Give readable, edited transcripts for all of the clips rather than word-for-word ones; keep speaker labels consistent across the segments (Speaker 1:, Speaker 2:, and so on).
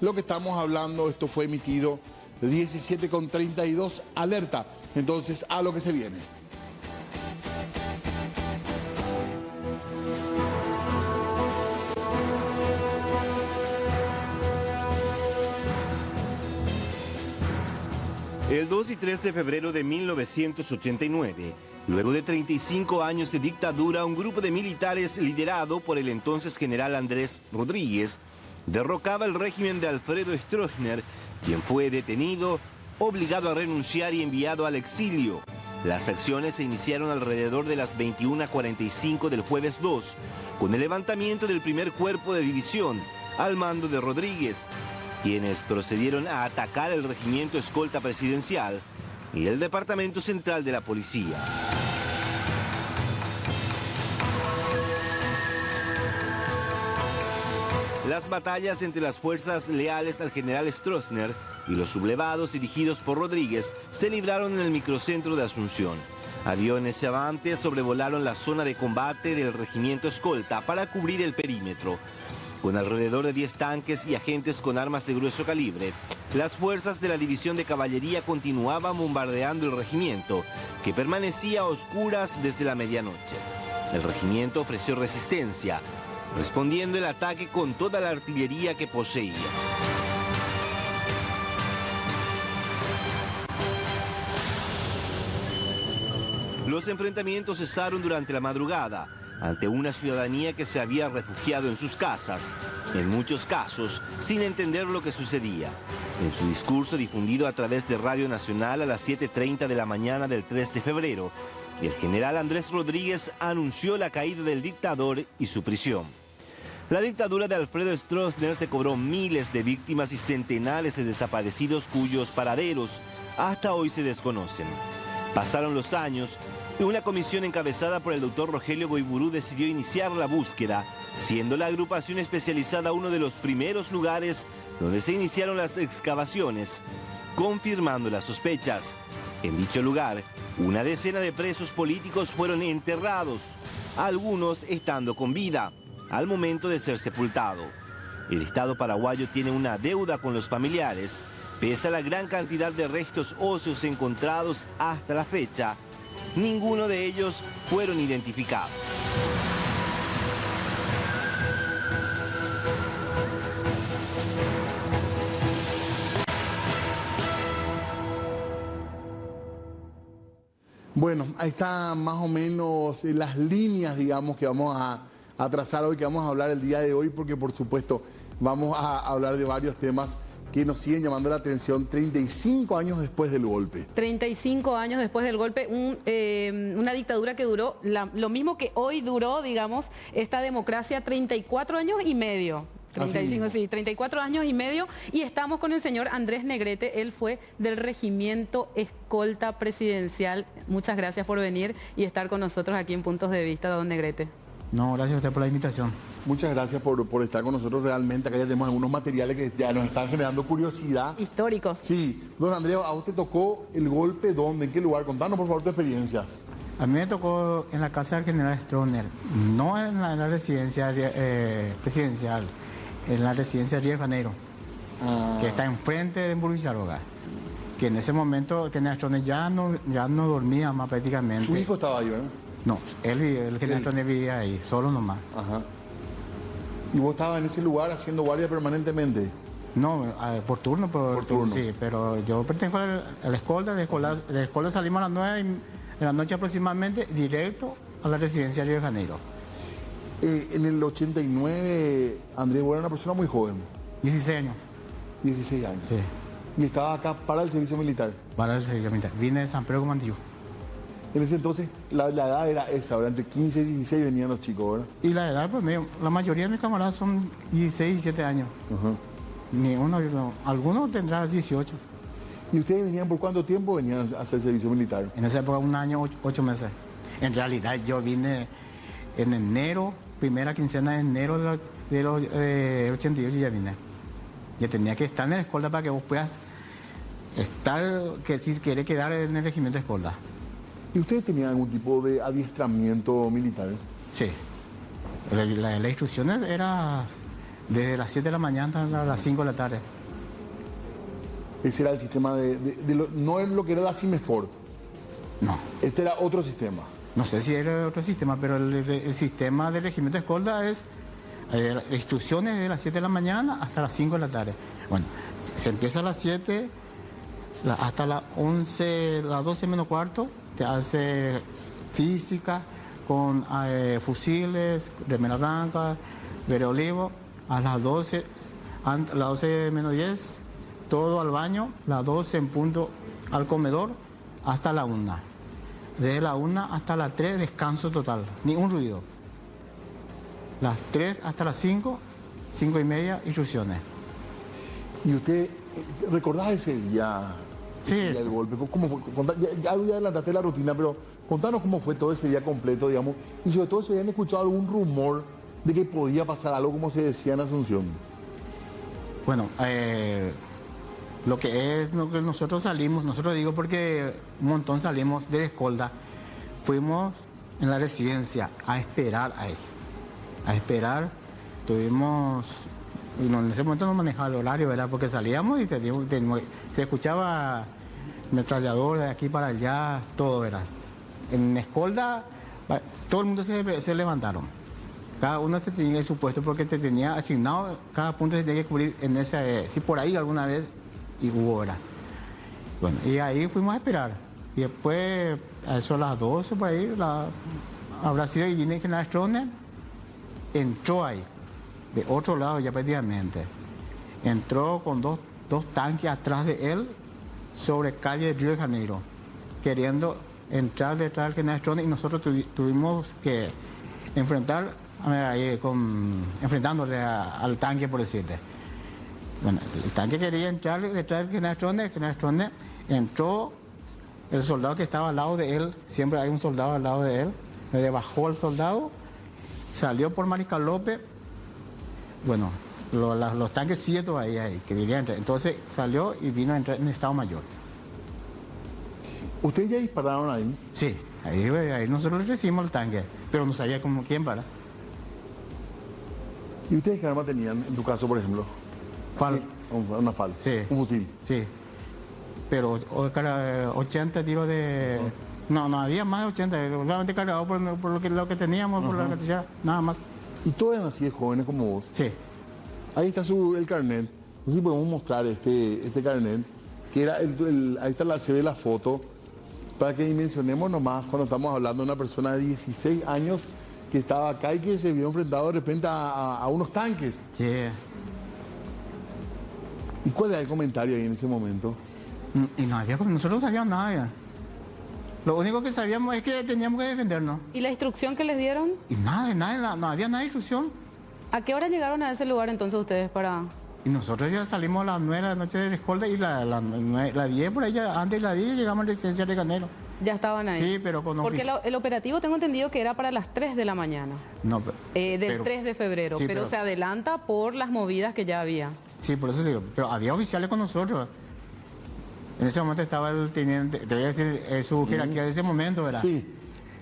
Speaker 1: lo que estamos hablando. Esto fue emitido 17:32, alerta. Entonces, a lo que se viene.
Speaker 2: El 2 y 3 de febrero de 1989, luego de 35 años de dictadura, un grupo de militares liderado por el entonces general Andrés Rodríguez derrocaba el régimen de Alfredo Stroessner, quien fue detenido, obligado a renunciar y enviado al exilio. Las acciones se iniciaron alrededor de las 21:45 del jueves 2, con el levantamiento del primer cuerpo de división al mando de Rodríguez, quienes procedieron a atacar el regimiento escolta presidencial y el departamento central de la policía. Las batallas entre las fuerzas leales al general Stroessner y los sublevados dirigidos por Rodríguez se libraron en el microcentro de Asunción. Aviones Avantes sobrevolaron la zona de combate del regimiento escolta para cubrir el perímetro. Con alrededor de 10 tanques y agentes con armas de grueso calibre, las fuerzas de la división de caballería continuaban bombardeando el regimiento, que permanecía a oscuras desde la medianoche. El regimiento ofreció resistencia, respondiendo el ataque con toda la artillería que poseía. Los enfrentamientos cesaron durante la madrugada, ante una ciudadanía que se había refugiado en sus casas, en muchos casos sin entender lo que sucedía. En su discurso difundido a través de Radio Nacional a las 7:30 de la mañana del 3 de febrero, el general Andrés Rodríguez anunció la caída del dictador y su prisión. La dictadura de Alfredo Stroessner se cobró miles de víctimas y centenares de desaparecidos cuyos paraderos hasta hoy se desconocen. Pasaron los años y una comisión encabezada por el doctor Rogelio Goiburú decidió iniciar la búsqueda, siendo la agrupación especializada uno de los primeros lugares donde se iniciaron las excavaciones, confirmando las sospechas. En dicho lugar, una decena de presos políticos fueron enterrados, algunos estando con vida al momento de ser sepultado. El Estado paraguayo tiene una deuda con los familiares, pese a la gran cantidad de restos óseos encontrados hasta la fecha. Ninguno de ellos fueron identificados.
Speaker 1: Bueno, ahí están más o menos las líneas, digamos, que vamos a trazar hoy, que vamos a hablar el día de hoy, porque por supuesto vamos a hablar de varios temas que nos siguen llamando la atención 35 años después del golpe.
Speaker 3: 35 años después del golpe, una dictadura que duró lo mismo que hoy duró, digamos, esta democracia, 34 años y medio. 35, sí, 34 años y medio, y estamos con el señor Andrés Negrete. Él fue del regimiento escolta presidencial. Muchas gracias por venir y estar con nosotros aquí en Puntos de Vista, don Negrete.
Speaker 4: No, gracias a usted por la invitación.
Speaker 1: Muchas gracias por estar con nosotros realmente. Acá ya tenemos algunos materiales que ya nos están generando curiosidad.
Speaker 3: Históricos.
Speaker 1: Sí. Don Andrea, ¿a usted tocó el golpe dónde? ¿En qué lugar? Contanos por favor tu experiencia.
Speaker 4: A mí me tocó en la casa del general Stroessner, no en la residencia presidencial, en la residencia de Río de Janeiro, que está enfrente de Burguizaroga. Que en ese momento el general Stroessner ya no dormía más prácticamente.
Speaker 1: Su hijo estaba ahí, ¿verdad?
Speaker 4: No, el general Stroessner vivía ahí, solo nomás.
Speaker 1: Ajá. ¿Y vos estabas en ese lugar haciendo guardia permanentemente?
Speaker 4: No, por turno, por turno. Sí, pero yo pertenezco a la escolta. De la escolta salimos a las 9 de la noche aproximadamente, directo a la residencia de Río de Janeiro.
Speaker 1: En el 89, Andrés, vos eras una persona muy joven.
Speaker 4: 16 años.
Speaker 1: 16 años.
Speaker 4: Sí.
Speaker 1: ¿Y estaba acá para el servicio militar?
Speaker 4: Para el servicio militar. Vine de San Pedro Comandillo.
Speaker 1: En ese entonces la edad era esa, ¿verdad? Entre 15 y 16 venían los chicos, ¿verdad?
Speaker 4: Y la edad, pues, la mayoría de mis camaradas son 16, 17 años. Ni uno, algunos tendrán 18.
Speaker 1: ¿Y ustedes venían por cuánto tiempo venían a hacer servicio militar?
Speaker 4: En esa época, 1 año, 8 meses. En realidad, yo vine en enero, primera quincena de enero del 88 ya vine. Ya tenía que estar en la escolta para que vos puedas estar, que si querés quedar en el regimiento de escolta.
Speaker 1: ¿Y ustedes tenían algún tipo de adiestramiento militar?
Speaker 4: Sí. La instrucción era Desde las 7 de la mañana hasta las 5 de la tarde.
Speaker 1: Ese era el sistema no es lo que era la CIMEFOR.
Speaker 4: No.
Speaker 1: Este era otro sistema.
Speaker 4: No sé si era otro sistema, pero el sistema del regimiento de escolta es instrucciones de las 7 de la mañana hasta las 5 de la tarde. Bueno, se empieza a las 7 hasta las 11, las 12 menos cuarto, te hace física con fusiles, remera blanca, verde olivo, a las 12, las 12 menos 10, todo al baño, las 12 en punto al comedor, hasta la 1. Desde la 1 hasta las 3, descanso total, ni un ruido. Las 3 hasta las 5, 5 y media, instrucciones.
Speaker 1: ¿Y usted recordás ese día?
Speaker 4: Sí.
Speaker 1: Ese día del golpe. ¿Cómo fue? Ya adelantaste la rutina, pero contanos cómo fue todo ese día completo, digamos. Y sobre todo si habían escuchado algún rumor de que podía pasar algo como se decía en Asunción.
Speaker 4: Bueno, lo que nosotros salimos, nosotros digo porque un montón salimos de la escolta, fuimos en la residencia a esperar ahí. A esperar, tuvimos, en ese momento no manejaba el horario, ¿verdad? Porque salíamos y se escuchaba metrallador de aquí para allá, todo, ¿verdad? En escolta, todo el mundo se levantaron. Cada uno se tenía su puesto porque te tenía asignado, cada punto se tenía que cubrir en ese, si por ahí alguna vez y hubo, ¿verdad? Bueno, y ahí fuimos a esperar. Y después, a eso a las 12 por ahí, habrá sido, y viene el general Stroessner, entró ahí, de otro lado ya prácticamente. Entró con dos tanques atrás de él, sobre calle de Río de Janeiro, queriendo entrar detrás del general Stroessner, y nosotros tuvimos que enfrentándole al tanque, por decirte. Bueno, el tanque quería entrar detrás del general Stroessner, el general Stroessner entró, el soldado que estaba al lado de él, siempre hay un soldado al lado de él, le bajó al soldado, salió por Mariscal López, bueno, los tanques ciertos ahí que querían entrar, entonces salió y vino a entrar en Estado Mayor.
Speaker 1: ¿Ustedes ya dispararon ahí?
Speaker 4: Sí, ahí nosotros le recibimos el tanque, pero no sabía cómo quién para.
Speaker 1: ¿Y ustedes qué arma tenían, en tu caso, por ejemplo?
Speaker 4: ¿Cuál?
Speaker 1: Una FAL,
Speaker 4: sí.
Speaker 1: Un fusil.
Speaker 4: Sí, pero 80 tiros de... No había más de 80, solamente cargado por lo que teníamos, por la cartilla, nada más.
Speaker 1: ¿Y todos eran así de jóvenes como vos?
Speaker 4: Sí.
Speaker 1: Ahí está el carnet. No sé si podemos mostrar este carnet, que era ahí está se ve la foto, para que dimensionemos nomás cuando estamos hablando de una persona de 16 años que estaba acá y que se vio enfrentado de repente a unos tanques.
Speaker 4: Sí.
Speaker 1: ¿Y cuál era el comentario ahí en ese momento?
Speaker 4: Y no había, nosotros no sabíamos nada ya. Lo único que sabíamos es que teníamos que defendernos.
Speaker 3: ¿Y la instrucción que les dieron?
Speaker 4: Y nada, no había nada de instrucción.
Speaker 3: ¿A qué hora llegaron a ese lugar entonces ustedes para...?
Speaker 4: Y nosotros ya salimos a las 9 de la noche de la escolta y la 10 por ahí, antes de la 10 llegamos a la residencia de Canero.
Speaker 3: Ya estaban ahí.
Speaker 4: Sí, pero con
Speaker 3: porque el operativo tengo entendido que era para las 3 de la mañana.
Speaker 4: No,
Speaker 3: del 3 de febrero,
Speaker 4: sí,
Speaker 3: pero se adelanta por las movidas que ya había.
Speaker 4: Sí, por eso digo, pero había oficiales con nosotros. En ese momento estaba el teniente, te voy a decir su jerarquía de ese momento, ¿verdad?
Speaker 1: Sí.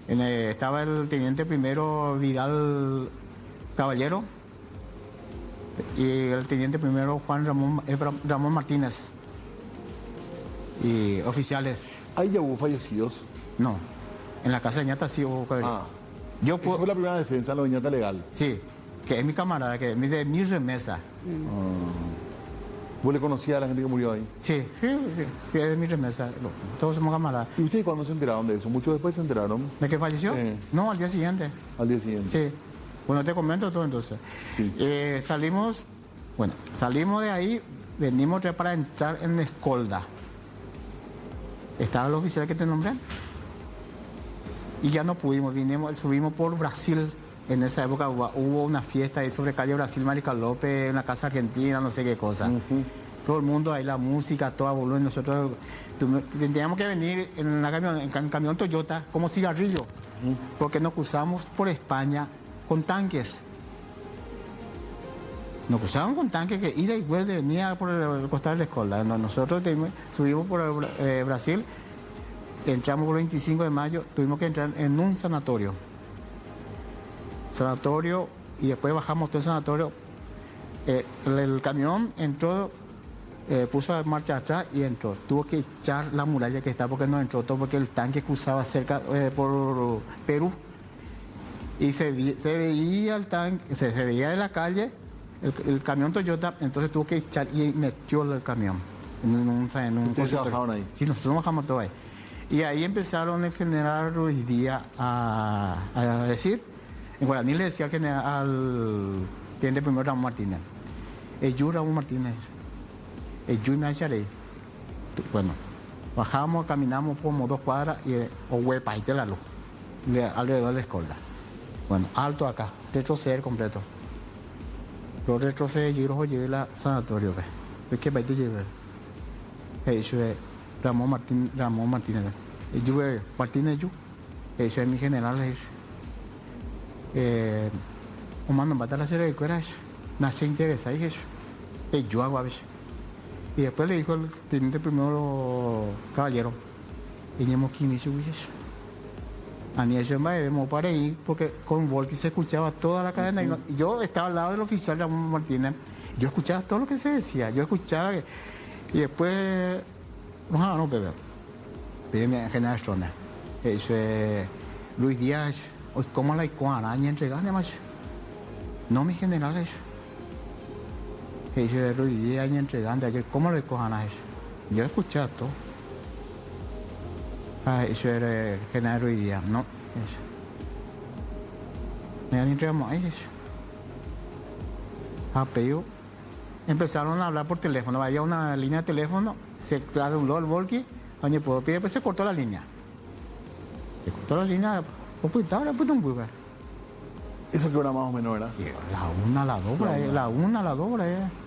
Speaker 4: Estaba el teniente primero Vidal Caballero y el teniente primero Juan Ramón Martínez. Y oficiales.
Speaker 1: ¿Ahí ya hubo fallecidos?
Speaker 4: No, en la casa de Ñata sí hubo.
Speaker 1: Esa fue la primera defensa, la Ñata legal.
Speaker 4: Sí, que es mi camarada, que es de mi remesa.
Speaker 1: ¿Vos le conocías a la gente que murió ahí?
Speaker 4: Sí, es de mi remesa. Todos somos camaradas.
Speaker 1: ¿Y ustedes cuándo se enteraron de eso? ¿Mucho después se enteraron?
Speaker 4: ¿De que falleció?
Speaker 1: Sí.
Speaker 4: No, al día siguiente.
Speaker 1: Al día siguiente.
Speaker 4: Sí. Bueno, te comento todo entonces.
Speaker 1: Sí.
Speaker 4: Salimos de ahí, venimos ya para entrar en Escolda. Estaba el oficial que te nombré. Y ya no pudimos, subimos por Brasil. En esa época hubo una fiesta ahí sobre calle Brasil, Mariscal López, en la casa argentina, no sé qué cosa. Todo el mundo ahí, la música, todo a volumen. Nosotros teníamos que venir en camión Toyota como cigarrillo, porque nos cruzamos por España con tanques. Nos cruzamos con tanques que ida y vuelta venía por el costado de la escuela. Nosotros subimos por Brasil, entramos por el 25 de mayo, tuvimos que entrar en un sanatorio, y después bajamos todo el sanatorio el camión entró, puso la marcha atrás y entró. Tuvo que echar la muralla que está porque no entró todo, porque el tanque cruzaba cerca por Perú. Y se veía el tanque, se veía de la calle el camión Toyota, entonces tuvo que echar y metió el camión.
Speaker 1: ¿Ustedes trabajaron ahí?
Speaker 4: Sí, nosotros trabajamos todo ahí. Y ahí empezaron el general Ruiz Díaz a decir, en guaraní le decía al teniente primero Ramón Martínez, Eyu Ramón Martínez, Eyu me acharé. Bueno, bajamos, caminamos como 2 cuadras y huepa, ahí te la luz, alrededor de la escolta. Bueno, alto acá, retroceder completo. Lo retroceder, yo llegué al sanatorio, ¿ves qué país te llevé? Eso es Ramón Martínez. Yo Martínez, eso es mi general. Humano, matar la serie de cueras, nace interesa, eso. Yo hago a veces. Y después le dijo el teniente primero caballero, y hemos que inicio, a mí eso me debemos para ir, porque con Volky se escuchaba toda la cadena. Y yo estaba al lado del oficial Ramón Martínez, yo escuchaba todo lo que se decía, yo escuchaba. Y después, no, Pepe, mi general Stroner, eso es Luis Díaz, ¿cómo la araña entregando más? No, mi general, eso es Luis Díaz entregando, ¿cómo le cojan a eso? Yo escuchaba todo. Eso era el general Ruiz Díaz, no, eso. Me han entregado a eso. Apellido. Empezaron a hablar por teléfono, había una línea de teléfono, se anuló el Volky, oye, puedo pedir, pues se cortó la línea. Se cortó la línea, pues un lugar.
Speaker 1: Eso que era más o menos, ¿verdad?
Speaker 4: La 1, la 2,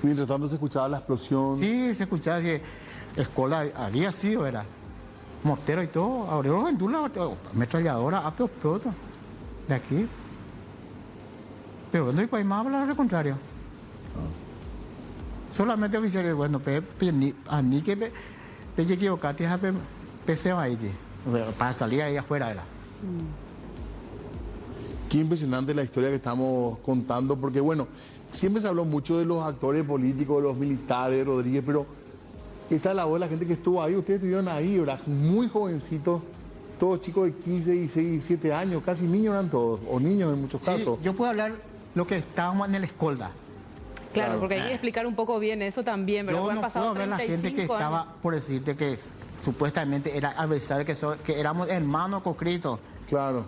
Speaker 1: Mientras tanto se escuchaba la explosión.
Speaker 4: Sí, se escuchaba, sí, escuela había sido, ¿verdad? Mortero y todo, abrieron en Dula, ametralladora, todo, de aquí. Pero no hay para más hablar al contrario. Solamente oficiales, bueno, a mí que me equivocaste a PC ahí, para salir ahí afuera, ¿verdad?
Speaker 1: Qué impresionante la historia que estamos contando, porque bueno, siempre se habló mucho de los actores políticos, de los militares, de Rodríguez, pero esta es la voz de la gente que estuvo ahí, ustedes estuvieron ahí, ¿verdad? Muy jovencitos, todos chicos de 15, 16, 17 años, casi niños eran todos, o niños en muchos casos.
Speaker 4: Yo puedo hablar lo que estábamos en el escolta.
Speaker 3: Claro, porque hay que explicar un poco bien eso también, pero
Speaker 4: yo
Speaker 3: han
Speaker 4: no
Speaker 3: pasado
Speaker 4: puedo hablar la gente que estaba, por decirte que supuestamente era adversario, que éramos hermanos conscritos.
Speaker 1: Claro,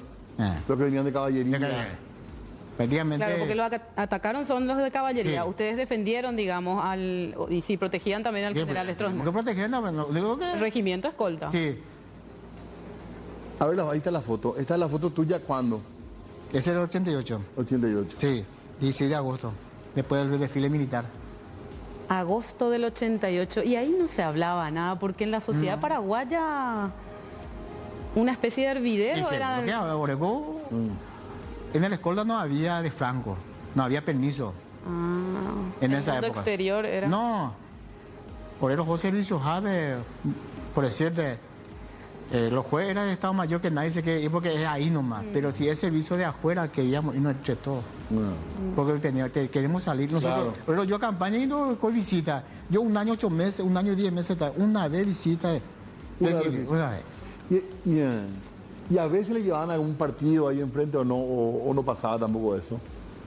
Speaker 1: los que venían de caballería.
Speaker 4: Prácticamente.
Speaker 3: Claro, porque los que atacaron son los de caballería.
Speaker 4: Sí.
Speaker 3: Ustedes defendieron, digamos, y sí, protegían también al general Stroessner.
Speaker 4: ¿No protegían? No, digo que...
Speaker 3: El regimiento escolta.
Speaker 4: Sí.
Speaker 1: A ver, ahí está la foto. ¿Esta es la foto tuya cuándo?
Speaker 4: Ese era el 88.
Speaker 1: 88.
Speaker 4: Sí, 16 de agosto, después del desfile militar.
Speaker 3: Agosto del 88. Y ahí no se hablaba nada, porque en la sociedad paraguaya una especie de hervidero era...
Speaker 4: En el escolta no había de franco, no había permiso. En esa
Speaker 3: mundo
Speaker 4: época.
Speaker 3: Exterior era...
Speaker 4: No, por eso los servicios JAVE, por decirte, los jueces eran de Estado Mayor que nadie se quiere ir porque es ahí nomás. Pero si es servicio de afuera, queríamos irnos entre todos. Porque queremos salir nosotros.
Speaker 1: Claro.
Speaker 4: Pero yo campaña y no con visita. Yo 1 año 8 meses, 1 año 10 meses, una vez visita.
Speaker 1: Una vez. ¿Y a veces le llevaban a algún partido ahí enfrente o no pasaba tampoco eso?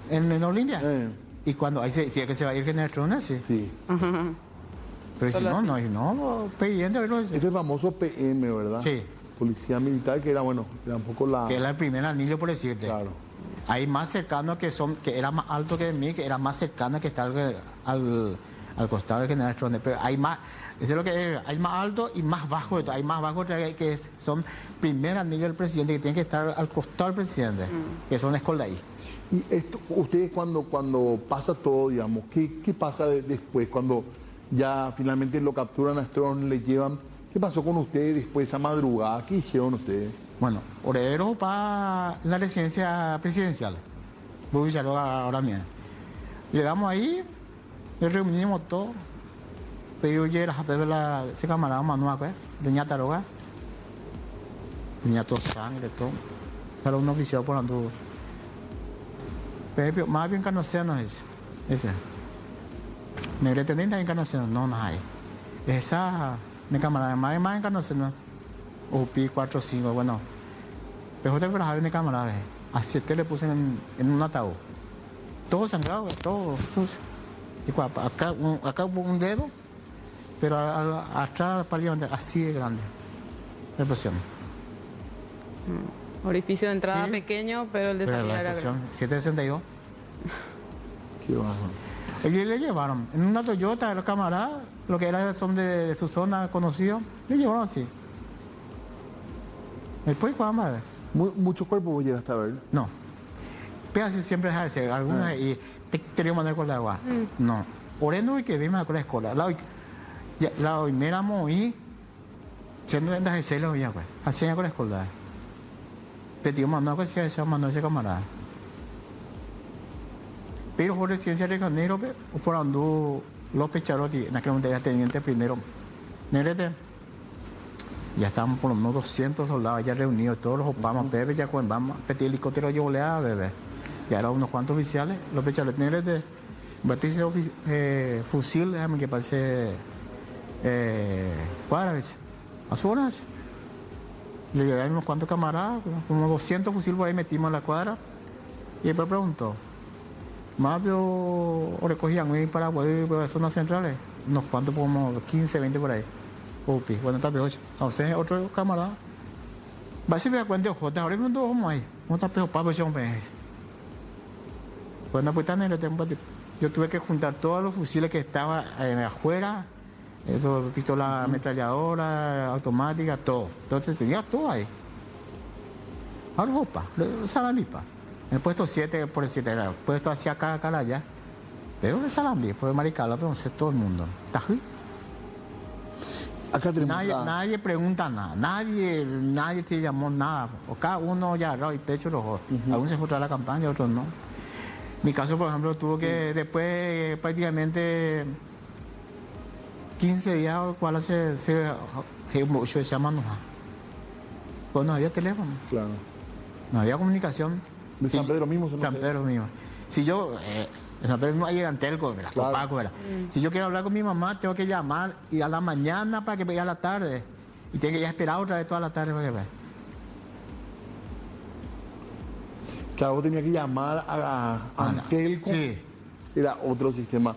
Speaker 4: En menor línea. Y cuando si es que se va a ir General Stroessner, sí.
Speaker 1: Sí.
Speaker 4: Pero si no, pidiendo.
Speaker 1: Este famoso PM, ¿verdad?
Speaker 4: Sí.
Speaker 1: Policía militar, que era, bueno, era un poco la...
Speaker 4: Que era el primer anillo, por decirte.
Speaker 1: Claro.
Speaker 4: Hay más cercanos que era más alto que mí, que era más cercano que está al costado del General Stroessner. Pero hay más, eso es lo que es, hay más alto y más bajo de todo. Hay más bajo que son primer anillo del presidente, que tienen que estar al costado del presidente, que son escoldaí.
Speaker 1: Y esto, ustedes cuando pasa todo, digamos, ¿qué pasa después? Cuando ya finalmente lo capturan a Stroessner, le llevan, ¿qué pasó con ustedes después esa madrugada? ¿Qué hicieron ustedes?
Speaker 4: Bueno, orero para la residencia presidencial, ahora mismo. Llegamos ahí, nos reunimos todos, pero yo era ese camarada Manuel, doña Taroga, tenía todo sangre, todo. Salió un oficial por anduvo. Pero más bien que no sea, no es ese. Negrete ni encarnación, no hay. Esa, mi camarada, más encarnación, UPI 4 5, bueno. Pero te verás, mi camarada, a 7 le puse en un ataúd. Todo sangrado, todo. Y acá un dedo, pero atrás prácticamente así de grande. La explosión.
Speaker 3: Orificio de entrada
Speaker 4: Sí,
Speaker 3: pequeño, pero el de salida era grande.
Speaker 4: 762.
Speaker 1: Qué bajo.
Speaker 4: Y le llevaron en una Toyota, los camaradas, lo que era son de su zona conocido, le llevaron así. Después, vamos a ver.
Speaker 1: Muchos cuerpos vos llegaste a ver.
Speaker 4: No. Pero así siempre deja de ser. Algunas y te dio mandar con la agua. No. Por eso es que vimos con la escuela. La hoy miramos y siendo en las 6 la hoy, pues. Así con la escuela. Pero mandó que se mandó ese camarada. Pero por residencia de Canero, por andó López Charotti, en aquel momento era teniente primero. Negrete, ya estábamos por lo menos 200 soldados ya reunidos, todos los opamos, bebé, ya cuando vamos, petit helicóptero yo volea, bebé. Y ahora unos cuantos oficiales, López Charotti, Negrete, batirse fusil, déjame que pase cuadra, ¿ves? A su hora. Le llevé a unos cuantos camaradas, como 200 fusiles por ahí metimos en la cuadra. Y después preguntó, más o recogían muy para poder por las zonas centrales, unos cuantos, como 15, 20 por ahí. Upi, bueno, está peor. O sea, otro camarada. Va a ser que cuenta de Jota, ahora mismo vamos ahí. No está peor, papo, yo me. Cuando pues tan en el tiempo, yo tuve que juntar todos los fusiles que estaban afuera, eso, pistola ametralladora, automática, todo. Entonces tenía todo ahí. Ahora, opa, salamipa. En el puesto 7 por el 7 era puesto hacia acá, allá. Pero de Salambí, por el Maricala, pero no sé todo el mundo. ¿Tají?
Speaker 1: Acá tenemos
Speaker 4: Nadie pregunta nada, nadie te llamó nada. O cada uno ya agarró el pecho los ojos. Algunos se fue a la campaña, otros no. Mi caso, por ejemplo, tuvo que después prácticamente 15 días o cual se llama nomás. Pues no había teléfono.
Speaker 1: Claro.
Speaker 4: No había comunicación.
Speaker 1: De San Pedro mismo.
Speaker 4: San Pedro mismo. Si yo, en San Pedro mismo hay Antelco, ¿verdad?
Speaker 1: Claro.
Speaker 4: Copaco, ¿verdad? Si yo quiero hablar con mi mamá, tengo que llamar y a la mañana para que vaya a la tarde. Y tengo que ya esperar otra vez toda la tarde para que vaya.
Speaker 1: Claro, vos tenías que llamar a Antelco.
Speaker 4: Sí.
Speaker 1: Era otro sistema.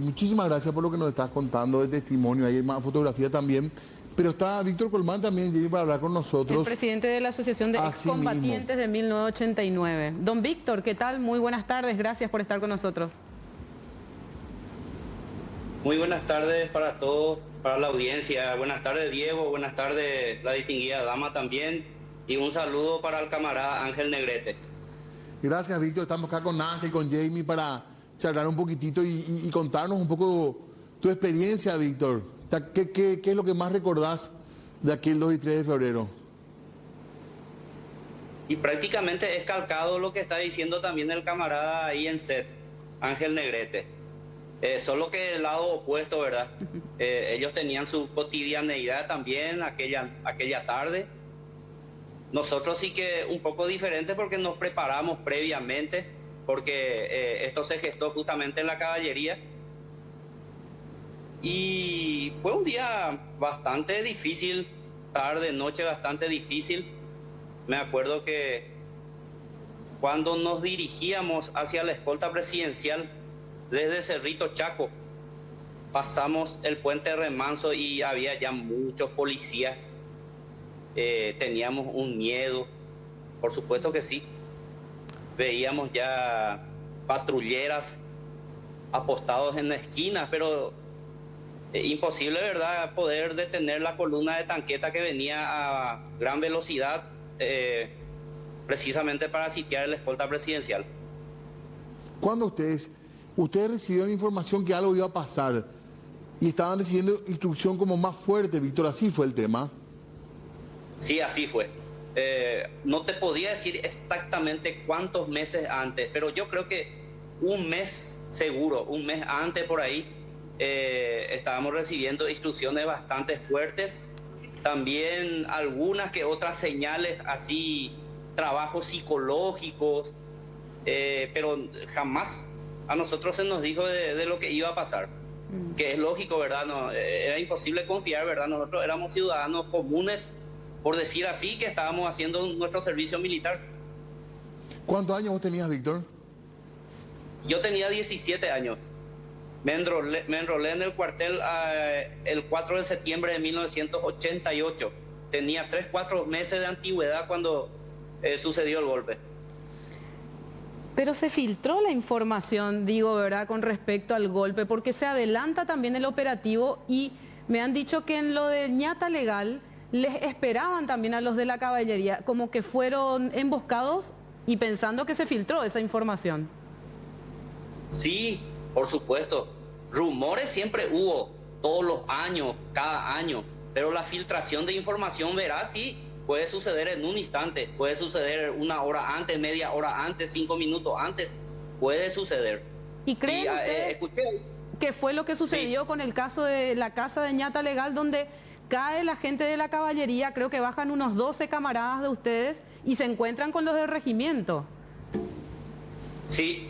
Speaker 1: Muchísimas gracias por lo que nos estás contando, el testimonio, hay más fotografía también. Pero está Víctor Colmán también, Jenny, para hablar con nosotros.
Speaker 3: El presidente de la Asociación de Excombatientes de 1989. Don Víctor, ¿qué tal? Muy buenas tardes, gracias por estar con nosotros.
Speaker 5: Muy buenas tardes para todos, para la audiencia. Buenas tardes, Diego, buenas tardes, la distinguida dama también. Y un saludo para el camarada Ángel Negrete.
Speaker 1: Gracias, Víctor. Estamos acá con Ángel, con Jamie, para charlar un poquitito y contarnos un poco tu experiencia, Víctor. ¿Qué es lo que más recordás de aquel 2 y 3 de febrero?
Speaker 5: Y prácticamente es calcado lo que está diciendo también el camarada ahí en set, Ángel Negrete. Solo que del lado opuesto, ¿verdad? Ellos tenían su cotidianeidad también aquella tarde. Nosotros sí que un poco diferente porque nos preparamos previamente, porque esto se gestó justamente en la caballería. Y fue un día bastante difícil, tarde, noche bastante difícil. Me acuerdo que cuando nos dirigíamos hacia la escolta presidencial desde Cerrito Chaco, pasamos el puente Remanso y había ya muchos policías. Teníamos un miedo, por supuesto que sí. Veíamos ya patrulleras apostados en la esquina, pero imposible, ¿verdad?, poder detener la columna de tanqueta que venía a gran velocidad precisamente para sitiar la escolta presidencial.
Speaker 1: ¿Cuándo ustedes recibieron información que algo iba a pasar y estaban recibiendo instrucción como más fuerte, Víctor? ¿Así fue el tema?
Speaker 5: Sí, así fue. No te podía decir exactamente cuántos meses antes, pero yo creo que un mes seguro, un mes antes por ahí, estábamos recibiendo instrucciones bastante fuertes, también algunas que otras señales, así trabajos psicológicos, pero jamás a nosotros se nos dijo de lo que iba a pasar, que es lógico, ¿verdad? No, era imposible confiar, ¿verdad? Nosotros éramos ciudadanos comunes, por decir así, que estábamos haciendo nuestro servicio militar.
Speaker 1: ¿Cuántos años vos tenías, Víctor?
Speaker 5: Yo tenía 17 años. Me enrolé en el cuartel el 4 de septiembre de 1988. Tenía 4 meses de antigüedad cuando sucedió el golpe.
Speaker 3: Pero se filtró la información, digo, ¿verdad?, con respecto al golpe, porque se adelanta también el operativo y me han dicho que en lo de ñata legal les esperaban también a los de la caballería, como que fueron emboscados y pensando que se filtró esa información.
Speaker 5: Sí, por supuesto. Rumores siempre hubo, todos los años, cada año, pero la filtración de información, verás, sí, puede suceder en un instante, puede suceder 1 hora antes, media hora antes, 5 minutos antes, puede suceder.
Speaker 3: ¿Y creen ustedes que fue lo que sucedió con el caso de la casa de ñata legal, donde cae la gente de la caballería, creo que bajan unos 12 camaradas de ustedes y se encuentran con los del regimiento?
Speaker 5: Sí,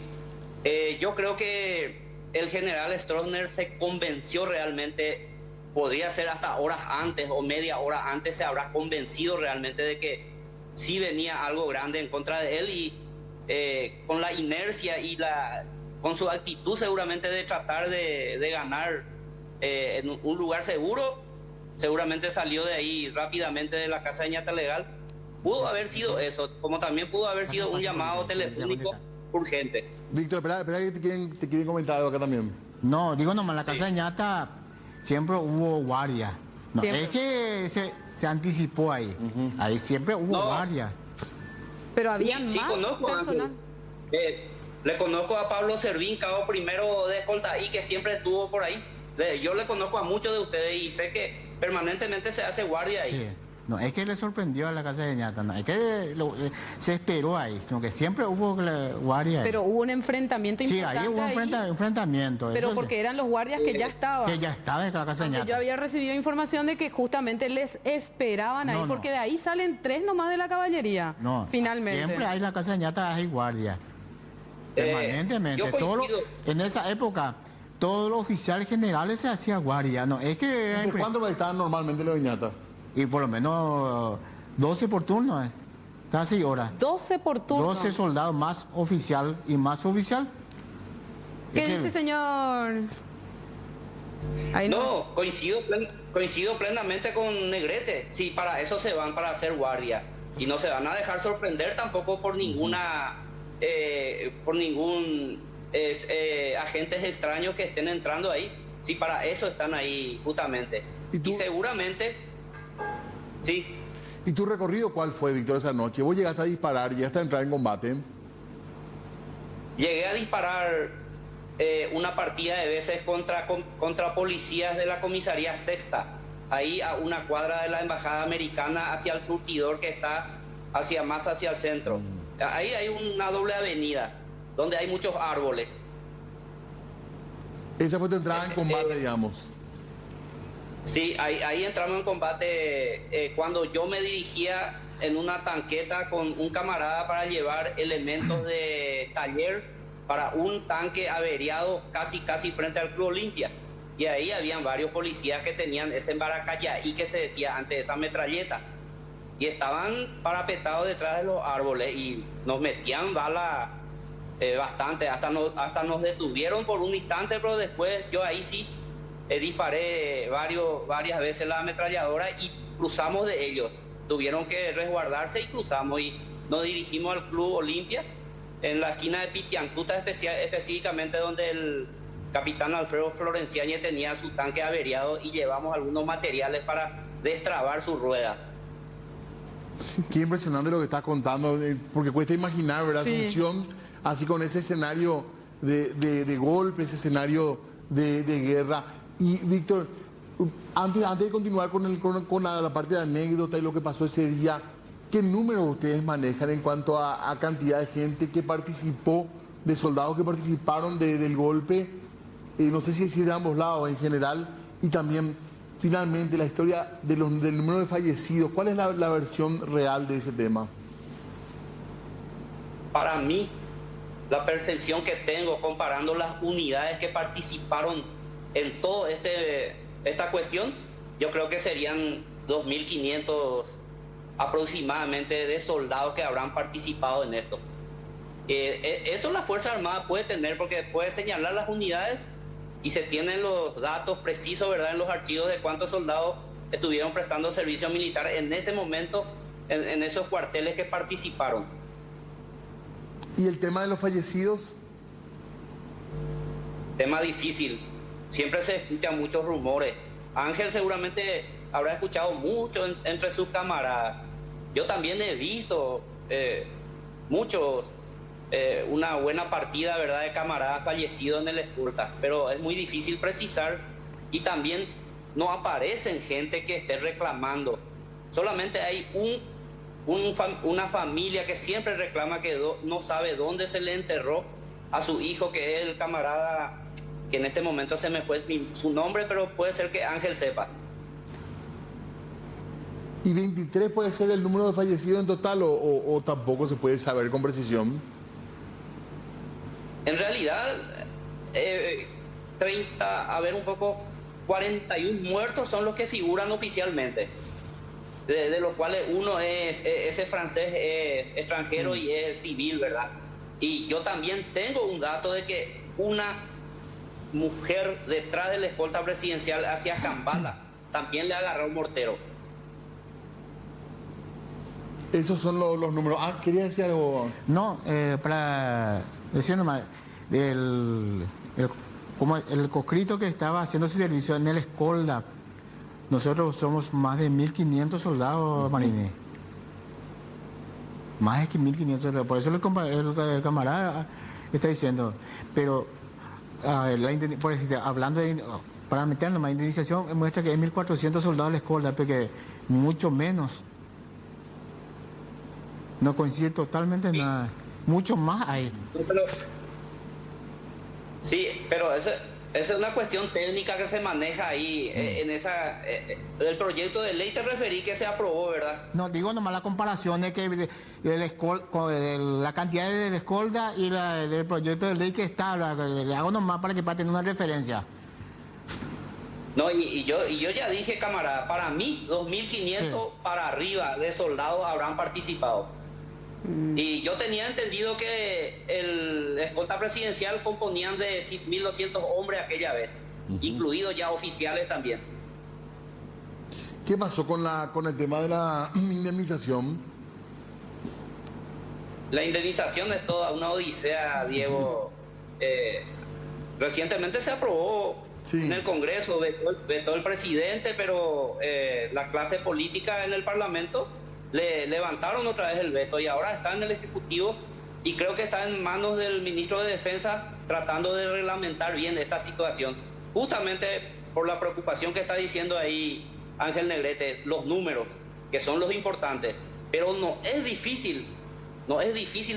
Speaker 5: yo creo que el general Stroessner se convenció realmente, podría ser hasta horas antes o media hora antes, se habrá convencido realmente de que sí venía algo grande en contra de él y con la inercia y con su actitud seguramente de tratar de ganar en un lugar seguro, seguramente salió de ahí rápidamente de la casa de ñata legal. Pudo haber sido eso, como también pudo haber sido un llamado telefónico urgente.
Speaker 1: Víctor, espera que te quieren comentar algo acá también.
Speaker 4: No, digo nomás, la casa de ñata siempre hubo guardia. No, es que se anticipó ahí. Ahí siempre hubo guardia.
Speaker 3: Pero habían
Speaker 5: sí,
Speaker 3: más
Speaker 5: conozco
Speaker 3: personal.
Speaker 5: Le conozco a Pablo Servín, cabo primero de escolta ahí, que siempre estuvo por ahí. Yo le conozco a muchos de ustedes y sé que permanentemente se hace guardia ahí.
Speaker 4: Sí. No, es que le sorprendió a la casa de ñata, no, es que se esperó ahí, sino que siempre hubo guardia ahí.
Speaker 3: Pero hubo un enfrentamiento importante.
Speaker 4: Sí, ahí hubo un enfrentamiento.
Speaker 3: Pero porque eran los guardias que ya estaban.
Speaker 4: Que ya estaban en la casa de ñata.
Speaker 3: Yo había recibido información de que justamente les esperaban ahí, porque de ahí salen 3 nomás de la caballería.
Speaker 4: No,
Speaker 3: finalmente.
Speaker 4: Siempre hay en la casa de ñata, hay guardia. Permanentemente. En esa época, todos los oficiales generales se hacía guardia. No, es que...
Speaker 1: ¿Por cuánto estaban normalmente los de ñata?
Speaker 4: Y por lo menos 12 por turno, casi horas.
Speaker 3: 12 por turno.
Speaker 4: 12 soldados más oficial y más oficial.
Speaker 3: ¿Qué dice, señor?
Speaker 5: Ahí no, coincido plenamente con Negrete. Sí, para eso se van, para hacer guardia. Y no se van a dejar sorprender tampoco por ninguna... por ningún agentes extraños que estén entrando ahí. Sí, para eso están ahí justamente. Y seguramente... Sí.
Speaker 1: ¿Y tu recorrido cuál fue, Víctor, esa noche? ¿Vos llegaste a disparar, llegaste a entrar en combate?
Speaker 5: Llegué a disparar una partida de veces contra policías de la comisaría sexta, ahí a una cuadra de la embajada americana hacia el surtidor que está más hacia el centro. Ahí hay una doble avenida donde hay muchos árboles.
Speaker 1: Esa fue tu entrada en combate, digamos.
Speaker 5: Sí, ahí entramos en combate cuando yo me dirigía en una tanqueta con un camarada para llevar elementos de taller para un tanque averiado casi frente al Club Olimpia. Y ahí habían varios policías que tenían ese embaracayaí que se decía antes, esa metralleta. Y estaban parapetados detrás de los árboles y nos metían bala bastante, hasta nos detuvieron por un instante, pero después yo ahí sí disparé varias veces la ametralladora y cruzamos de ellos. Tuvieron que resguardarse y cruzamos y nos dirigimos al Club Olimpia en la esquina de Pitiancuta, específicamente donde el capitán Alfredo Florenciañez tenía su tanque averiado y llevamos algunos materiales para destrabar su rueda.
Speaker 1: Qué impresionante lo que estás contando, porque cuesta imaginar, ¿verdad?
Speaker 3: Sí.
Speaker 1: Asunción, así con ese escenario de golpe, ese escenario de guerra. Y Víctor, antes de continuar con la parte de anécdota y lo que pasó ese día, ¿qué números ustedes manejan en cuanto a cantidad de gente que participó, de soldados que participaron del golpe? No sé si es de ambos lados en general, y también finalmente la historia del número de fallecidos. ¿Cuál es la versión real de ese tema?
Speaker 5: Para mí, la percepción que tengo comparando las unidades que participaron en toda esta cuestión, yo creo que serían 2.500 aproximadamente de soldados que habrán participado en esto. Eso la Fuerza Armada puede tener, porque puede señalar las unidades y se tienen los datos precisos, ¿verdad?, en los archivos de cuántos soldados estuvieron prestando servicio militar en ese momento, en esos cuarteles que participaron.
Speaker 1: ¿Y el tema de los fallecidos?
Speaker 5: Tema difícil. Siempre se escuchan muchos rumores. Ángel seguramente habrá escuchado mucho entre sus camaradas. Yo también he visto muchos, una buena partida, ¿verdad?, de camaradas fallecidos en el escolta, pero es muy difícil precisar y también no aparecen gente que esté reclamando. Solamente hay una familia que siempre reclama que no sabe dónde se le enterró a su hijo, que es el camarada, que en este momento se me fue su nombre, pero puede ser que Ángel sepa.
Speaker 1: ¿Y 23 puede ser el número de fallecidos en total o tampoco se puede saber con precisión?
Speaker 5: En realidad, 41 muertos son los que figuran oficialmente, de los cuales uno es ese francés extranjero, sí, y es civil, ¿verdad? Y yo también tengo un dato de que una mujer detrás de la escolta presidencial hacia Cambala también le agarró un mortero.
Speaker 1: Esos son los números. ¿Quería decir algo?
Speaker 4: No, para decir nomás, como el conscrito que estaba haciendo ese servicio en el escolta, nosotros somos más de 1.500 soldados, marines. Más de 1.500 soldados. Por eso el camarada está diciendo. Pero, a ver, por decir, hablando de, para meternos más, indemnización muestra que hay 1.400 soldados en la escolta, porque mucho menos. No coincide totalmente en nada. Mucho más hay.
Speaker 5: Sí, pero esa es una cuestión técnica que se maneja ahí. En el proyecto de ley te referí que se aprobó, ¿verdad?
Speaker 4: No, digo nomás la comparación de que la cantidad de la escolta y el proyecto de ley que está. Le hago nomás para tener una referencia.
Speaker 5: No, y yo ya dije, camarada, para mí 2.500 sí, para arriba de soldados habrán participado. Y yo tenía entendido que el escolta presidencial componían de 1.200 hombres aquella vez, incluidos ya oficiales también.
Speaker 1: ¿Qué pasó con el tema de la indemnización?
Speaker 5: La indemnización es toda una odisea, Diego. Recientemente se aprobó, sí, en el Congreso, vetó el presidente, pero la clase política en el Parlamento le levantaron otra vez el veto y ahora está en el Ejecutivo y creo que está en manos del ministro de Defensa tratando de reglamentar bien esta situación. Justamente por la preocupación que está diciendo ahí Ángel Negrete, los números, que son los importantes, pero no es difícil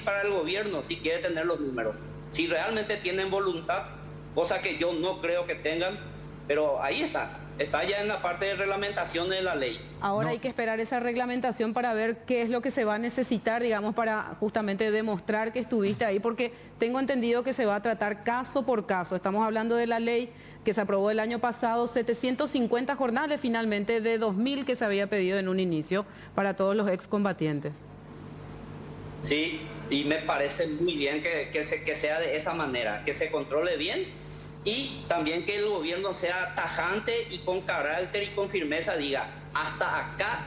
Speaker 5: para el gobierno si quiere tener los números. Si realmente tienen voluntad, cosa que yo no creo que tengan, pero ahí está ya en la parte de reglamentación de la ley.
Speaker 3: Ahora hay que esperar esa reglamentación para ver qué es lo que se va a necesitar, digamos, para justamente demostrar que estuviste ahí, porque tengo entendido que se va a tratar caso por caso. Estamos hablando de la ley que se aprobó el año pasado, 750 jornadas finalmente de 2.000 que se había pedido en un inicio para todos los excombatientes.
Speaker 5: Sí, y me parece muy bien que sea de esa manera, que se controle bien. Y también que el gobierno sea tajante y con carácter y con firmeza diga, hasta acá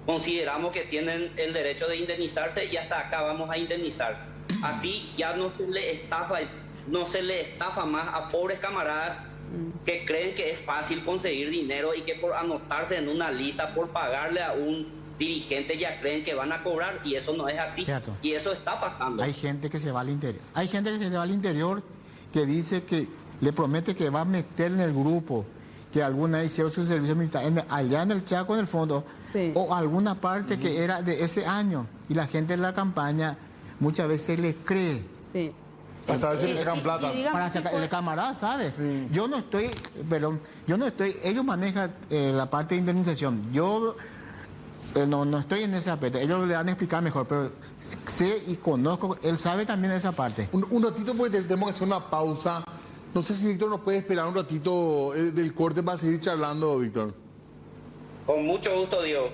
Speaker 5: consideramos que tienen el derecho de indemnizarse y hasta acá vamos a indemnizar. Así ya no se le estafa más a pobres camaradas que creen que es fácil conseguir dinero y que por anotarse en una lista, por pagarle a un dirigente ya creen que van a cobrar, y eso no es así. Cierto. Y eso está pasando.
Speaker 4: Hay gente que se va al interior. Hay gente que se va al interior que dice que le promete que va a meter en el grupo, que alguna hicieron su servicio militar allá en el Chaco, en el fondo, sí, o alguna parte que era de ese año, y la gente en la campaña muchas veces le cree.
Speaker 3: Sí.
Speaker 1: Hasta veces le sacan plata.
Speaker 4: Para sacar, el camarada sabe. Sí. Yo no estoy, ellos manejan la parte de indemnización. Yo no estoy en esa parte, ellos le van a explicar mejor, pero sé y conozco, él sabe también esa parte.
Speaker 1: Un ratito porque tenemos que hacer una pausa. No sé si Víctor nos puede esperar un ratito del corte para seguir charlando, Víctor.
Speaker 5: Con mucho gusto, Diego.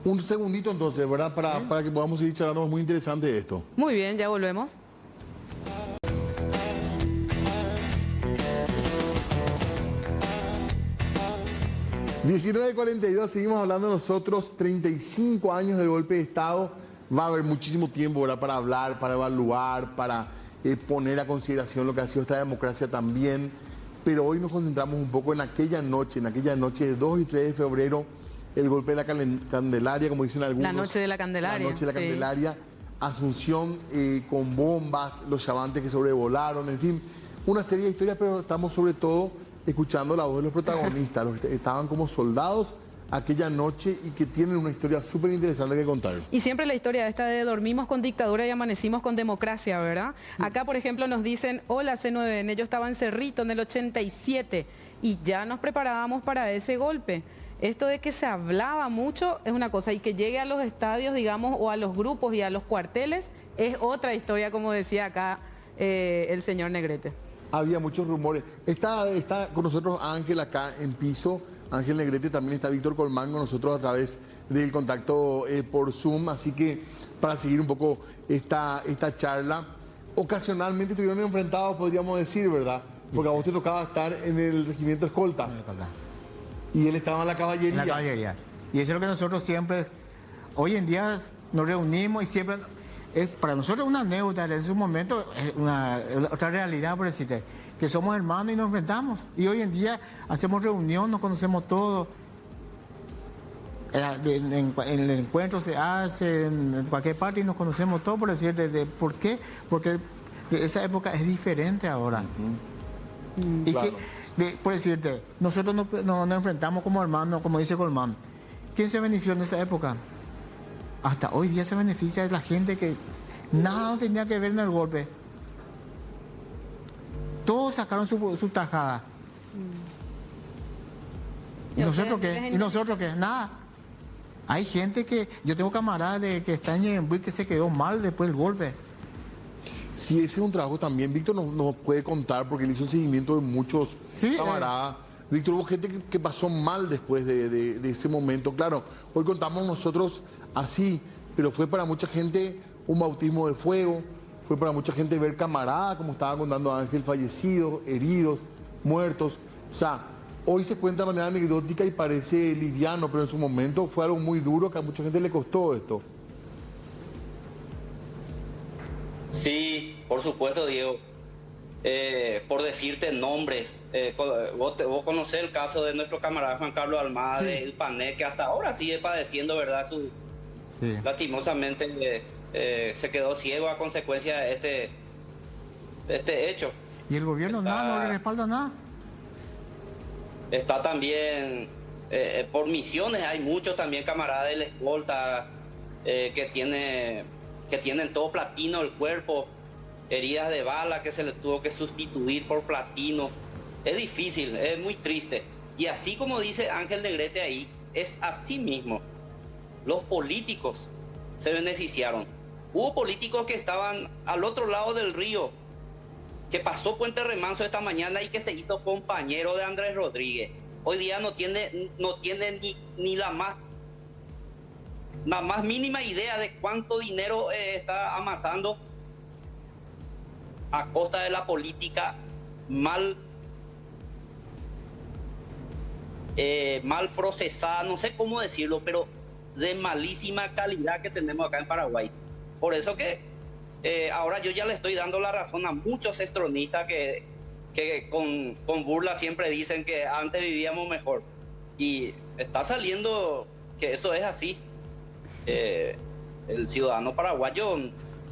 Speaker 1: Un segundito entonces, ¿verdad? Para que podamos seguir charlando, es muy interesante esto.
Speaker 3: Muy bien, ya volvemos.
Speaker 1: 19:42, seguimos hablando nosotros, 35 años del golpe de Estado. Va a haber muchísimo tiempo, ¿verdad? Para hablar, para evaluar, para poner a consideración lo que ha sido esta democracia también. Pero hoy nos concentramos un poco en aquella noche de 2 y 3 de febrero, el golpe de la Candelaria, como dicen algunos.
Speaker 3: La noche de la Candelaria.
Speaker 1: La noche de la
Speaker 3: sí.
Speaker 1: Candelaria. Asunción con bombas, los chavantes que sobrevolaron, en fin, una serie de historias, pero estamos sobre todo escuchando la voz de los protagonistas, los que estaban como soldados aquella noche y que tienen una historia súper interesante que contar.
Speaker 3: Y siempre la historia esta de dormimos con dictadura y amanecimos con democracia, ¿verdad? Sí. Acá, por ejemplo, nos dicen, hola C9N, yo estaba en Cerrito en el 87 y ya nos preparábamos para ese golpe. Esto de que se hablaba mucho es una cosa y que llegue a los estadios, digamos, o a los grupos y a los cuarteles es otra historia, como decía acá el señor Negrete.
Speaker 1: Había muchos rumores. Está con nosotros Ángel acá en piso, Ángel Negrete, también está Víctor Colmán con nosotros a través del contacto por Zoom, así que para seguir un poco esta charla, ocasionalmente estuvieron enfrentados, podríamos decir, ¿verdad? Porque a vos te tocaba estar en el regimiento escolta. Y él estaba en la caballería.
Speaker 4: En la caballería. Y eso es lo que nosotros siempre, hoy en día nos reunimos y siempre, es para nosotros una anécdota, en su momento es otra realidad, por decirte, que somos hermanos y nos enfrentamos. Y hoy en día hacemos reunión, nos conocemos todos. En el encuentro se hace, en cualquier parte y nos conocemos todos, por decirte, ¿por qué? Porque esa época es diferente ahora. Y
Speaker 1: claro.
Speaker 4: Por decirte, nosotros nos enfrentamos como hermanos, como dice Colmán. ¿Quién se benefició en esa época? Hasta hoy día se beneficia de la gente que nada tenía que ver en el golpe. Todos sacaron su tajada. ¿Y nosotros qué? ¿Y nosotros qué? Nada. Hay gente que... Yo tengo camaradas que están en Ñembuí que se quedó mal después del golpe.
Speaker 1: Sí, ese es un trabajo también. Víctor nos puede contar porque él hizo un seguimiento de muchos camaradas. Víctor, hubo gente que pasó mal después de ese momento. Claro, hoy contamos nosotros así, pero fue para mucha gente un bautismo de fuego, fue para mucha gente ver camaradas, como estaba contando Ángel, fallecidos, heridos, muertos. O sea, hoy se cuenta de manera anecdótica y parece liviano, pero en su momento fue algo muy duro que a mucha gente le costó esto.
Speaker 5: Sí, por supuesto, Diego. Por decirte nombres, vos conocés el caso de nuestro camarada Juan Carlos Almada, sí, del Pané, que hasta ahora sigue padeciendo, ¿verdad? Lastimosamente se quedó ciego a consecuencia de este hecho.
Speaker 4: ¿Y el gobierno no le respalda nada?
Speaker 5: Está también, por misiones, hay muchos también camaradas de la escolta que tienen todo platino el cuerpo, heridas de bala que se les tuvo que sustituir por platino. Es difícil, es muy triste. Y así como dice Ángel Negrete ahí, es así mismo. Los políticos se beneficiaron. Hubo políticos que estaban al otro lado del río, que pasó Puente Remanso esta mañana y que se hizo compañero de Andrés Rodríguez. Hoy día no tiene ni la más mínima idea de cuánto dinero está amasando a costa de la política mal procesada, no sé cómo decirlo, pero de malísima calidad que tenemos acá en Paraguay. Por eso que ahora yo ya le estoy dando la razón a muchos estronistas que con burla siempre dicen que antes vivíamos mejor. Y está saliendo que eso es así. El ciudadano paraguayo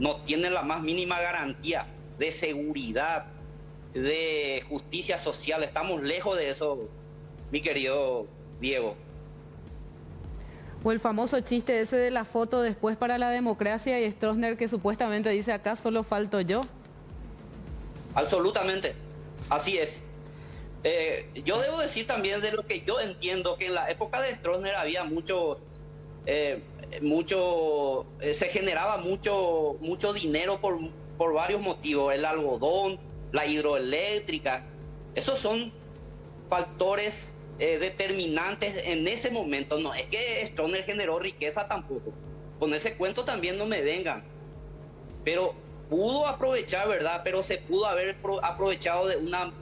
Speaker 5: no tiene la más mínima garantía de seguridad, de justicia social. Estamos lejos de eso, mi querido Diego.
Speaker 3: O el famoso chiste ese de la foto después para la democracia y Stroessner que supuestamente dice acá solo falto yo.
Speaker 5: Absolutamente, así es. Yo debo decir también de lo que yo entiendo, que en la época de Stroessner había muchos se generaba mucho dinero por varios motivos, el algodón, la hidroeléctrica. Esos son factores determinantes en ese momento. No es que Stroessner generó riqueza tampoco, con ese cuento también no me vengan, pero pudo aprovechar, ¿verdad? Pero se pudo haber aprovechado de una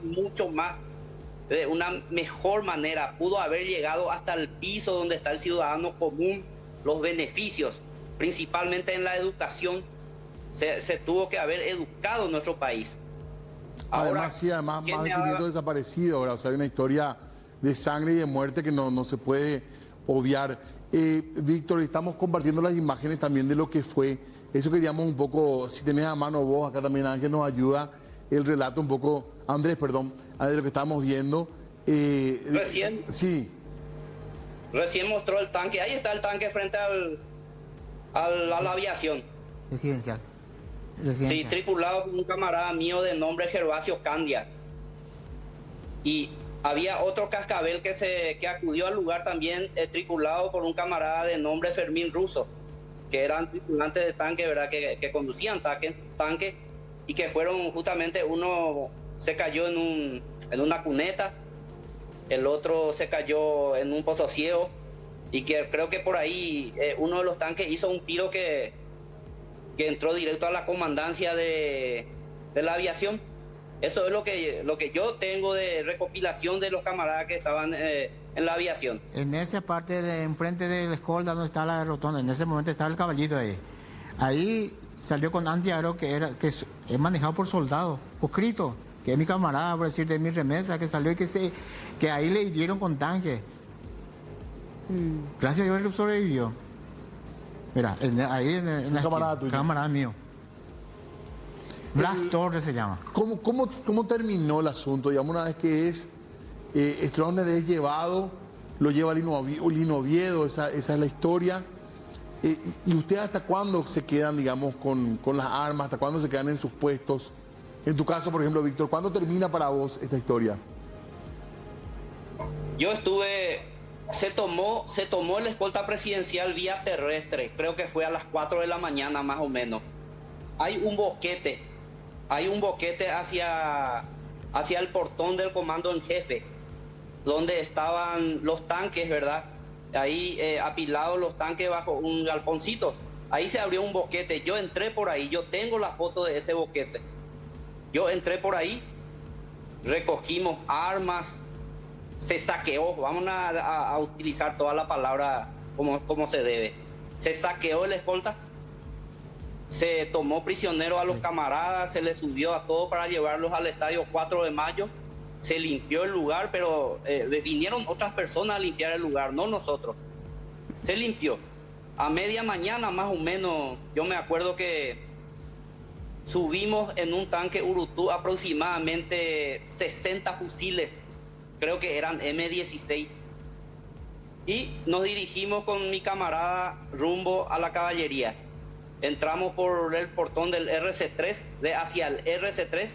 Speaker 5: mejor manera, pudo haber llegado hasta el piso donde está el ciudadano común, los beneficios, principalmente en la educación. Se tuvo que haber educado en nuestro país. Ahora,
Speaker 1: además más de 500 desaparecidos, ¿verdad? O sea, hay una historia de sangre y de muerte que no se puede obviar. Víctor, estamos compartiendo las imágenes también de lo que fue. Eso queríamos un poco, si tenés a mano vos, acá también Ángel nos ayuda, el relato un poco, Andrés, perdón, de lo que estamos viendo.
Speaker 5: Recién.
Speaker 1: Sí.
Speaker 5: Recién mostró el tanque, ahí está el tanque frente a la aviación.
Speaker 4: Residencial.
Speaker 5: Sí, tripulado por un camarada mío de nombre Gervasio Candia. Y había otro cascabel que acudió al lugar también, tripulado por un camarada de nombre Fermín Russo, que eran tripulantes de tanque, ¿verdad? Que conducían tanque y que fueron justamente, uno se cayó en una cuneta, el otro se cayó en un pozo ciego, y que creo que por ahí uno de los tanques hizo un tiro que entró directo a la comandancia de la aviación. Eso es lo que yo tengo de recopilación de los camaradas que estaban en la aviación.
Speaker 4: En esa parte de enfrente de la escolta donde está la rotonda, en ese momento estaba el caballito ahí. Ahí salió con antiaéreo que es manejado por soldados, proscrito, que es mi camarada, por decir, de mi remesa, que salió y que ahí le hirieron con tanque. Gracias a Dios él sobrevivió. Mira, ahí en la
Speaker 1: camarada tuyo.
Speaker 4: Camarada mío. Blas Torres se llama.
Speaker 1: ¿Cómo terminó el asunto? Digamos, una vez que Stroessner es llevado, lo lleva Lino Oviedo, esa es la historia. ¿Y ustedes hasta cuándo se quedan, digamos, con las armas? ¿Hasta cuándo se quedan en sus puestos? En tu caso, por ejemplo, Víctor, ¿cuándo termina para vos esta historia?
Speaker 5: Yo se tomó la escolta presidencial vía terrestre, creo que fue a las 4 de la mañana más o menos. Hay un boquete hacia el portón del comando en jefe, donde estaban los tanques, ¿verdad? Ahí apilados los tanques bajo un galponcito. Ahí se abrió un boquete, yo entré por ahí, yo tengo la foto de ese boquete. Yo entré por ahí, recogimos armas, se saqueó, vamos a utilizar toda la palabra como se debe. Se saqueó el escolta, se tomó prisionero a los camaradas, se les subió a todos para llevarlos al estadio 4 de mayo, se limpió el lugar, pero vinieron otras personas a limpiar el lugar, no nosotros. Se limpió. A media mañana más o menos, yo me acuerdo que subimos en un tanque Urutú aproximadamente 60 fusiles, creo que eran M16, y nos dirigimos con mi camarada rumbo a la caballería. Entramos por el portón del RC3, hacia el RC3.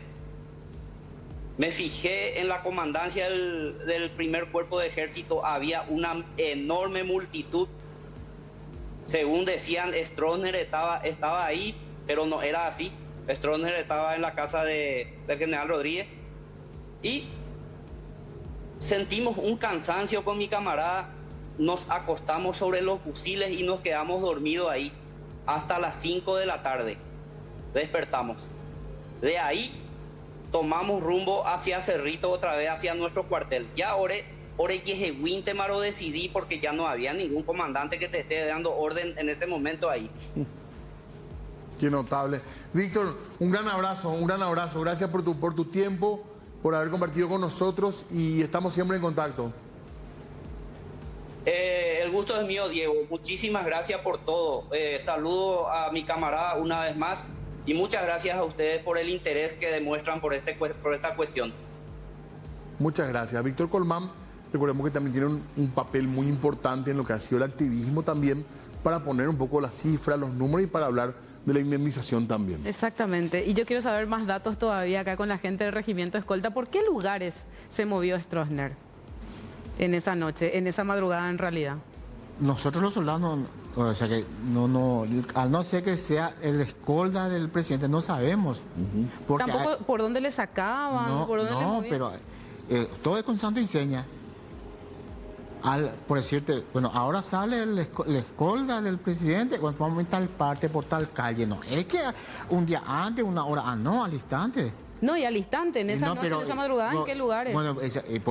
Speaker 5: Me fijé en la comandancia del primer cuerpo de ejército, había una enorme multitud. Según decían, Stroessner estaba ahí, pero no era así. Stroessner estaba en la casa del general Rodríguez. Y sentimos un cansancio con mi camarada, nos acostamos sobre los fusiles y nos quedamos dormidos ahí hasta las 5 de la tarde. Despertamos. De ahí tomamos rumbo hacia Cerrito, otra vez hacia nuestro cuartel. Ya ahora Yejehuíntemaro decidí, porque ya no había ningún comandante que te esté dando orden en ese momento ahí.
Speaker 1: Qué notable. Víctor, un gran abrazo. Gracias por tu tiempo, por haber compartido con nosotros, y estamos siempre en contacto.
Speaker 5: El gusto es mío, Diego. Muchísimas gracias por todo. Saludo a mi camarada una vez más y muchas gracias a ustedes por el interés que demuestran por esta cuestión.
Speaker 1: Muchas gracias. Víctor Colmán, recordemos que también tiene un papel muy importante en lo que ha sido el activismo también, para poner un poco las cifras, los números y para hablar de la indemnización también.
Speaker 3: Exactamente. Y yo quiero saber más datos todavía acá con la gente del Regimiento Escolta. ¿Por qué lugares se movió Stroessner en esa noche, en esa madrugada en realidad?
Speaker 4: nosotros los soldados o sea que al no ser que sea el escolta del presidente, no sabemos. Porque
Speaker 3: Tampoco por dónde le sacaban, por dónde le movían.
Speaker 4: pero todo es con santo y seña. Por decirte, bueno, ahora sale el escolta del presidente, cuando vamos en tal parte, por tal calle, no. Es que un día antes, una hora, no, al instante.
Speaker 3: No, y al instante, en esa noche, en esa madrugada, ¿en qué lugares?
Speaker 4: Bueno,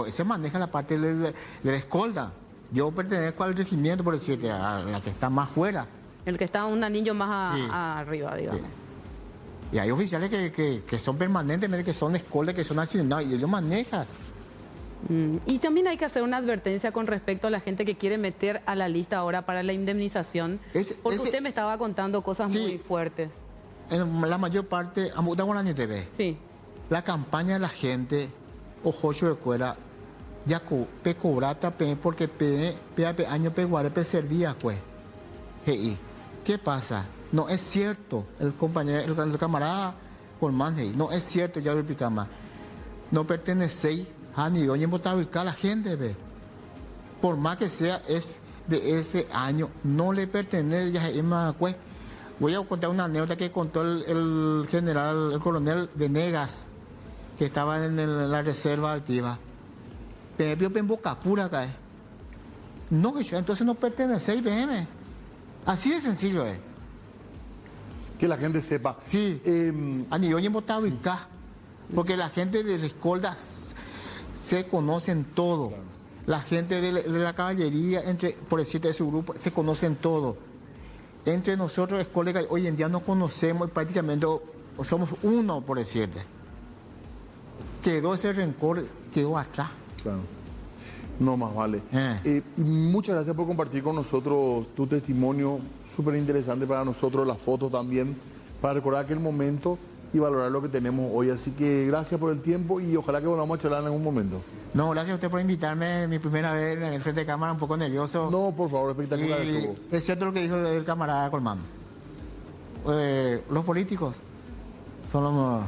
Speaker 4: se maneja la parte del escolta. Yo pertenezco al regimiento, por decirte, a la que está más fuera.
Speaker 3: El que está un anillo más arriba, digamos.
Speaker 4: Sí. Y hay oficiales que son permanentemente, que son escoltas, que son asignados, y ellos manejan.
Speaker 3: Y también hay que hacer una advertencia con respecto a la gente que quiere meter a la lista ahora para la indemnización, porque usted me estaba contando cosas muy fuertes.
Speaker 4: En la mayor parte,
Speaker 3: sí.
Speaker 4: La campaña de la gente, ojocho de cuera, ya pe cobrata porque pe año pe guarepe servía, pues. ¿Qué pasa? No es cierto, el compañero, el camarada Colmán, no es cierto, ya lo explicamos. No pertenece a ni doña botavica la gente, ve. Por más que sea es de ese año, no le pertenece ya pues. Voy a contar una anécdota que contó el general, el coronel Venegas, que estaba en la reserva activa. Pero en Boca Pura acá. No, entonces no pertenece a IBM. Así de sencillo es.
Speaker 1: Que la gente sepa.
Speaker 4: Sí, a nivel de Botavica, porque la gente de la escolta se conocen todo. Claro. La gente de la caballería, por decirte de su grupo, se conocen todo. Entre nosotros, los colegas, hoy en día nos conocemos y prácticamente somos uno, por decirte. Quedó ese rencor, quedó atrás.
Speaker 1: Claro. No más vale. Y muchas gracias por compartir con nosotros tu testimonio, súper interesante para nosotros, las fotos también, para recordar aquel momento y valorar lo que tenemos hoy. Así que gracias por el tiempo y ojalá que volvamos a charlar en algún momento.
Speaker 4: No, gracias a usted por invitarme, mi primera vez en el frente de cámara, un poco nervioso.
Speaker 1: No, por favor, espectacular estuvo.
Speaker 4: Es cierto lo que dijo el camarada Colmán. Los políticos son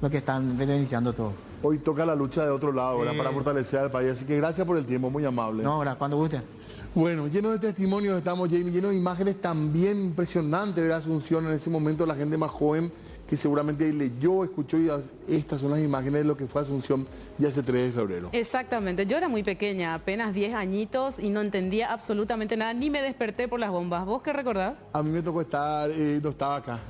Speaker 4: los que están beneficiando todo.
Speaker 1: Hoy toca la lucha de otro lado, ¿verdad? Para fortalecer al país. Así que gracias por el tiempo, muy amable.
Speaker 4: No, ahora, cuando guste.
Speaker 1: Bueno, lleno de testimonios estamos, Jamie, lleno de imágenes también impresionantes, ¿verdad? Asunción, en ese momento la gente más joven que seguramente leyó, escuchó y estas son las imágenes de lo que fue Asunción ya ese 3 de febrero.
Speaker 3: Exactamente, yo era muy pequeña, apenas 10 añitos y no entendía absolutamente nada, ni me desperté por las bombas. ¿Vos qué recordás?
Speaker 1: A mí me tocó estar, no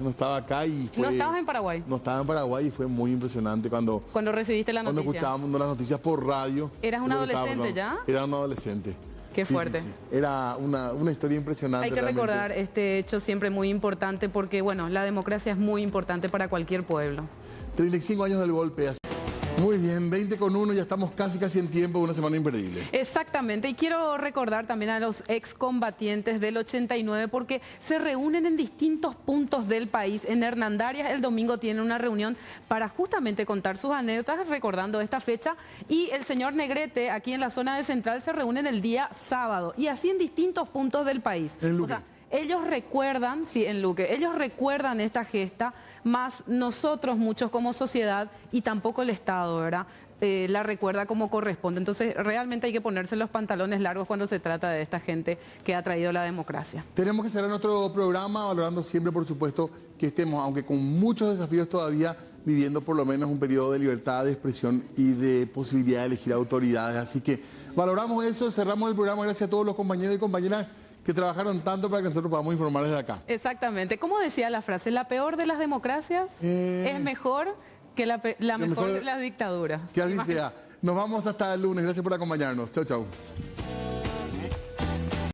Speaker 1: estaba acá y fue...
Speaker 3: ¿No estabas en Paraguay?
Speaker 1: No estaba en Paraguay y fue muy impresionante cuando recibiste la noticia. Cuando escuchábamos las noticias por radio.
Speaker 3: ¿Eras un adolescente ya?
Speaker 1: Era un adolescente.
Speaker 3: Qué fuerte.
Speaker 1: Sí. Era una historia impresionante.
Speaker 3: Hay que recordar este hecho siempre muy importante porque, bueno, la democracia es muy importante para cualquier pueblo.
Speaker 1: 35 años del golpe. Muy bien, 20:01, ya estamos casi en tiempo, una semana imperdible.
Speaker 3: Exactamente, y quiero recordar también a los excombatientes del 89 porque se reúnen en distintos puntos del país. En Hernandarias el domingo tienen una reunión para justamente contar sus anécdotas recordando esta fecha, y el señor Negrete aquí en la zona de Central se reúnen el día sábado y así en distintos puntos del país.
Speaker 1: En Luque.
Speaker 3: O sea, ellos recuerdan, sí, en Luque, ellos recuerdan esta gesta, más nosotros muchos como sociedad y tampoco el Estado, ¿verdad? La recuerda como corresponde. Entonces realmente hay que ponerse los pantalones largos cuando se trata de esta gente que ha traído la democracia.
Speaker 1: Tenemos que cerrar nuestro programa valorando siempre, por supuesto, que estemos, aunque con muchos desafíos todavía, viviendo por lo menos un periodo de libertad de expresión y de posibilidad de elegir autoridades. Así que valoramos eso, cerramos el programa. Gracias a todos los compañeros y compañeras que trabajaron tanto para que nosotros podamos informar desde acá.
Speaker 3: Exactamente. ¿Cómo decía la frase? La peor de las democracias es mejor que la mejor de las dictaduras.
Speaker 1: Que así sea. Nos vamos hasta el lunes. Gracias por acompañarnos. Chau, chau.